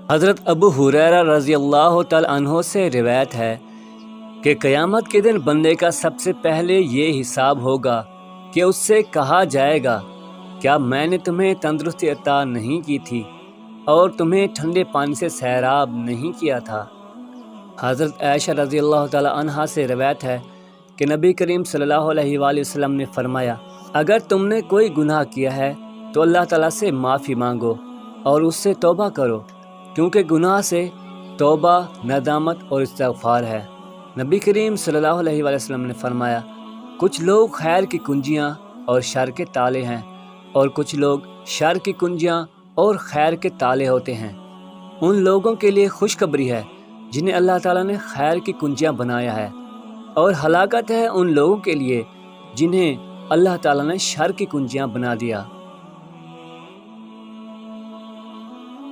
हज़रत अबू हुरैरा रज़ी अल्लाह तआला अन्हो से रिवायत है कि क़यामत के दिन बंदे का सबसे पहले ये हिसाब होगा कि उससे कहा जाएगा, क्या मैंने तुम्हें तंदुरुस्ती अता नहीं की थी और तुम्हें ठंडे पानी से सैराब नहीं किया था। हज़रत आयशा रज़ी अल्लाह तआला अन्हा से रिवायत है कि नबी करीम सल्लल्लाहु अलैहि वसल्लम ने फरमाया, अगर तुमने कोई गुनाह किया है तो अल्लाह ताला से माफ़ी मांगो और उससे तौबा करो, क्योंकि गुनाह से तौबा, नदामत और इस्तिग़फ़ार है। नबी करीम सल्लल्लाहु अलैहि वसल्लम ने फरमाया, कुछ लोग खैर की कुंजियाँ और शर के ताले हैं और कुछ लोग शर की कुंजियाँ और खैर के ताले होते हैं। उन लोगों के लिए खुशखबरी है जिन्हें अल्लाह ताला ने खैर की कुंजियाँ बनाया है, और हलाकत है उन लोगों के लिए जिन्हें अल्लाह ताला ने शर की कुंजियाँ बना दिया।